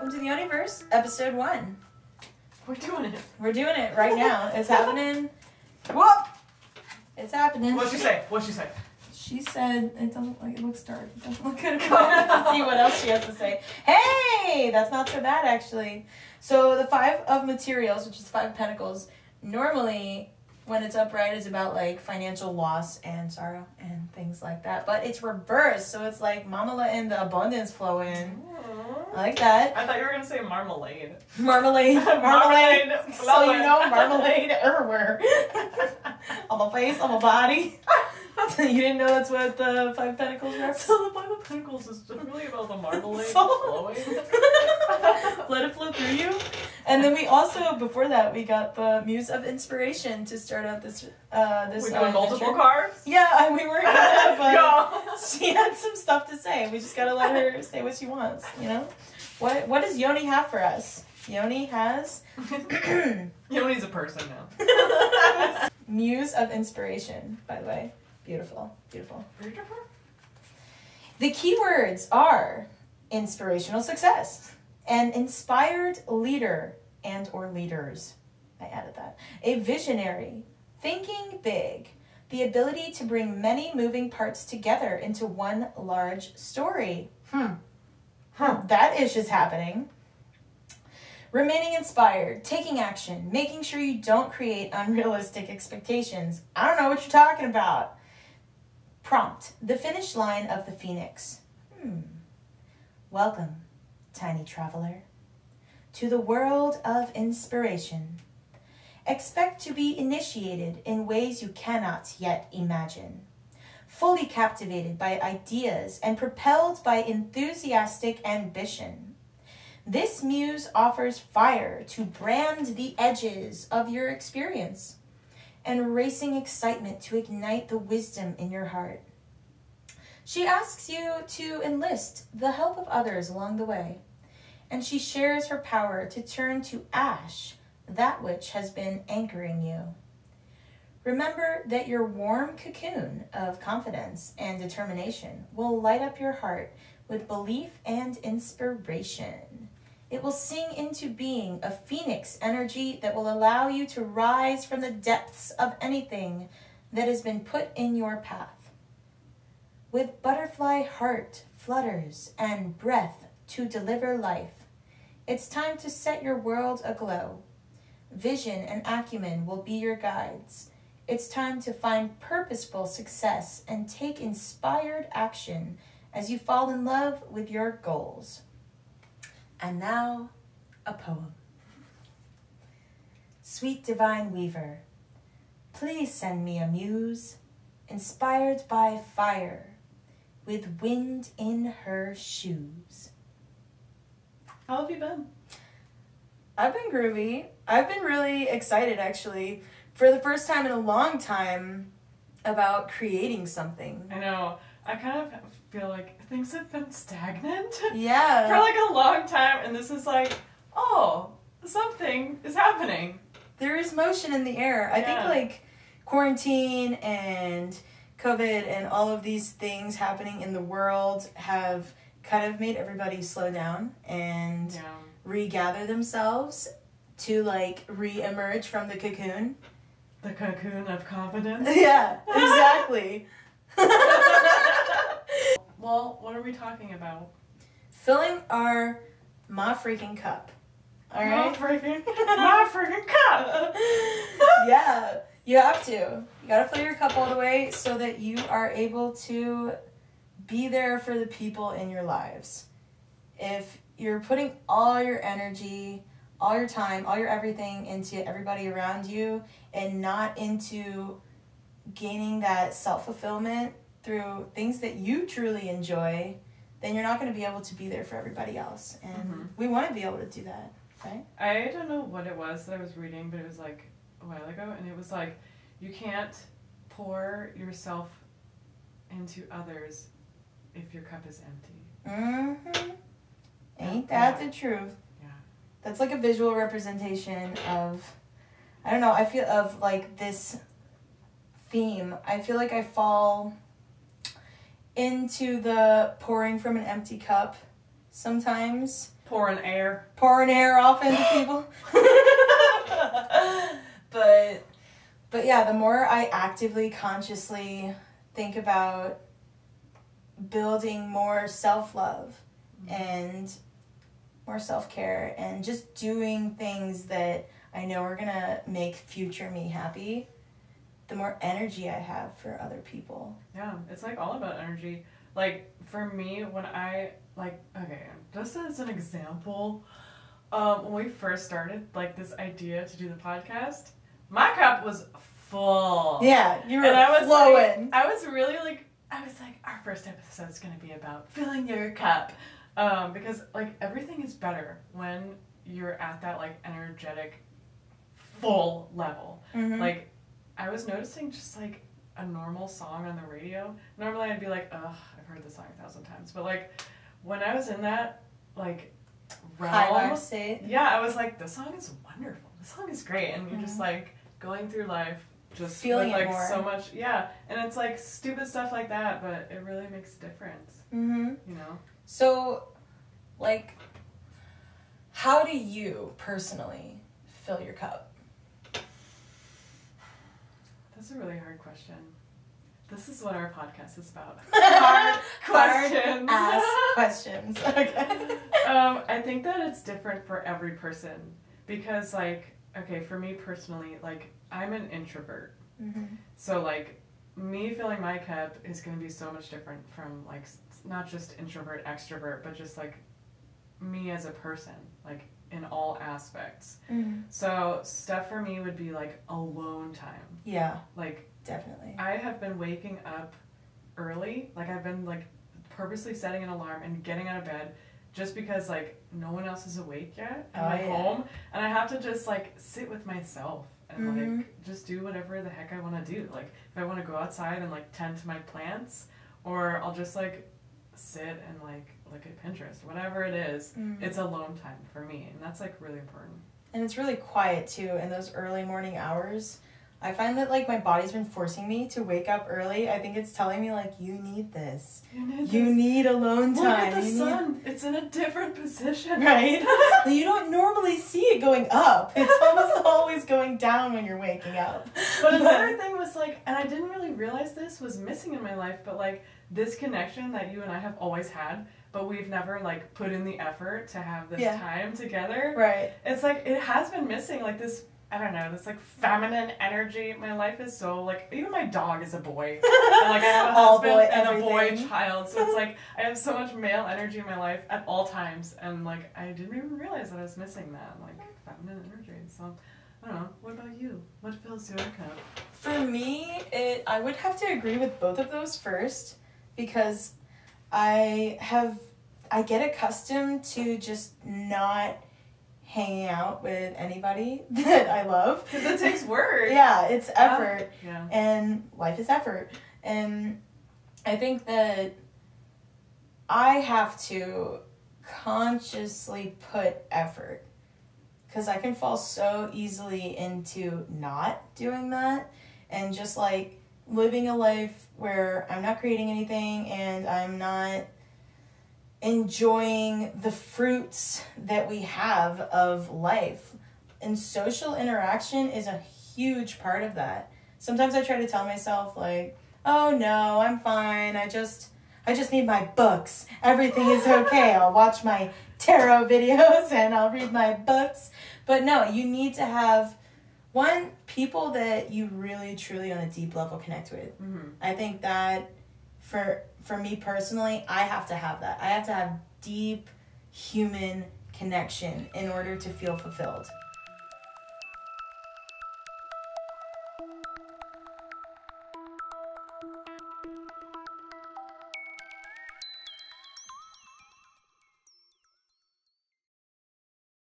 welcome to the Yoni-Verse, episode 1. We're doing it. We're doing it right now. It's happening. Whoop! It's happening. What'd she say? What'd she say? She said it doesn't like it looks dark. It doesn't look good. Go ahead to see what else she has to say. Hey, that's not so bad actually. So the 5 of materials, which is 5 pentacles, normally when it's upright is about like financial loss and sorrow and things like that. But it's reversed, so it's like mama letting the abundance flow in. I like that. I thought you were gonna say marmalade. Marmalade. Marmalade. So you know marmalade everywhere. On my face, on my body. You didn't know that's what the 5 pentacles were? So the 5 of Pentacles is really about the marmalade flowing. Let it flow through you. And then we also, before that, we got the Muse of Inspiration to start out this We're doing multiple cards? Yeah, we were gonna, but Yeah. she had some stuff to say. We just gotta let her say what she wants, you know? What does Yoni have for us? Yoni has... Yoni's a person now. Muse of Inspiration, by the way. Beautiful, beautiful. The keywords are inspirational success, an inspired leader and or leaders. I added that. A visionary, thinking big, the ability to bring many moving parts together into one large story. That ish is happening. Remaining inspired, taking action, making sure you don't create unrealistic expectations. I don't know what you're talking about. Prompt, the finish line of the phoenix. Welcome, tiny traveler, to the world of inspiration. Expect to be initiated in ways you cannot yet imagine. Fully captivated by ideas and propelled by enthusiastic ambition. This muse offers fire to brand the edges of your experience and racing excitement to ignite the wisdom in your heart. She asks you to enlist the help of others along the way, and she shares her power to turn to ash that which has been anchoring you. Remember that your warm cocoon of confidence and determination will light up your heart with belief and inspiration. It will sing into being a phoenix energy that will allow you to rise from the depths of anything that has been put in your path. With butterfly heart flutters and breath to deliver life, it's time to set your world aglow. Vision and acumen will be your guides. It's time to find purposeful success and take inspired action as you fall in love with your goals. And now, a poem. Sweet divine weaver, please send me a muse, inspired by fire, with wind in her shoes. How have you been? I've been groovy. I've been really excited, actually, for the first time in a long time, about creating something. I know. I kind of feel like things have been stagnant. Yeah. For like a long time, and this is like, oh, something is happening. There is motion in the air. I think like quarantine and COVID and all of these things happening in the world have kind of made everybody slow down and regather themselves to like re-emerge from the cocoon. The cocoon of confidence. Yeah, exactly. Well, what are we talking about? Filling our ma freaking cup. All right? My freaking cup! Yeah, you have to. You gotta fill your cup all the way so that you are able to be there for the people in your lives. If you're putting all your energy, all your time, all your everything into everybody around you and not into gaining that self-fulfillment through things that you truly enjoy, then you're not going to be able to be there for everybody else. And we want to be able to do that, right? I don't know what it was that I was reading, but it was like a while ago, and it was like, you can't pour yourself into others if your cup is empty. Ain't that the truth? Yeah. That's like a visual representation of, I don't know, I feel of like this theme. I feel like I fall into the pouring from an empty cup sometimes Pouring air off into people. But yeah, the more I actively, consciously think about building more self-love and more self-care and just doing things that I know are going to make future me happy, the more energy I have for other people. Yeah, it's like all about energy. Like for me, when I okay, just as an example, when we first started like this idea to do the podcast, my cup was full. Yeah, you were flowing. I was like, our first episode is going to be about filling your cup. Because like everything is better when you're at that like energetic full level. Mm-hmm. Like I was noticing just like a normal song on the radio. Normally I'd be like, ugh, I've heard this song 1,000 times. But like when I was in that like realm, yeah, I was like, this song is wonderful. This song is great. And you're just like going through life just feeling with, like it more. So much, yeah. And it's like stupid stuff like that, but it really makes a difference. Mm-hmm. You know? So, like, how do you personally fill your cup? That's a really hard question. This is what our podcast is about. Hard questions. Ask questions. Okay. I think that it's different for every person because, like, okay, for me personally, like, I'm an introvert. Mm-hmm. So, like, me filling my cup is going to be so much different from, like, not just introvert, extrovert, but just, like, me as a person, like, in all aspects. Mm-hmm. So, stuff for me would be, like, alone time. Yeah. Like, definitely. I have been waking up early. Like, I've been, like, purposely setting an alarm and getting out of bed just because, like, no one else is awake yet in my home. And I have to just, like, sit with myself and, like, just do whatever the heck I want to do. Like, if I want to go outside and, like, tend to my plants, or I'll just, like, sit and, like, look at Pinterest. Whatever it is, it's alone time for me. And that's, like, really important. And it's really quiet, too, in those early morning hours. I find that, like, my body's been forcing me to wake up early. I think it's telling me, like, you need this. You need alone time. Look at the sun. It's in a different position. Right? You don't normally see it going up. It's almost always going down when you're waking up. But another thing was, like, and I didn't really realize this was missing in my life, but, like, this connection that you and I have always had, but we've never, like, put in the effort to have this time together. Right. It's, like, it has been missing, like, this, I don't know, this, like, feminine energy. My life is so, like, even my dog is a boy. And, like, I have a husband and a boy child. So it's, like, I have so much male energy in my life at all times. And, like, I didn't even realize that I was missing that, like, feminine energy. So, I don't know. What about you? What fills your cup? For me, I would have to agree with both of those first. Because I get accustomed to just not hanging out with anybody that I love. Because it takes work. Yeah, it's effort. Yeah. And life is effort. And I think that I have to consciously put effort. Because I can fall so easily into not doing that. And just like living a life where I'm not creating anything and I'm not enjoying the fruits that we have of life. And social interaction is a huge part of that. Sometimes I try to tell myself, like, oh no, I'm fine. I just need my books. Everything is okay. I'll watch my tarot videos and I'll read my books. But no, you need to have people that you really, truly on a deep level connect with. Mm-hmm. I think that for me personally, I have to have that. I have to have deep human connection in order to feel fulfilled.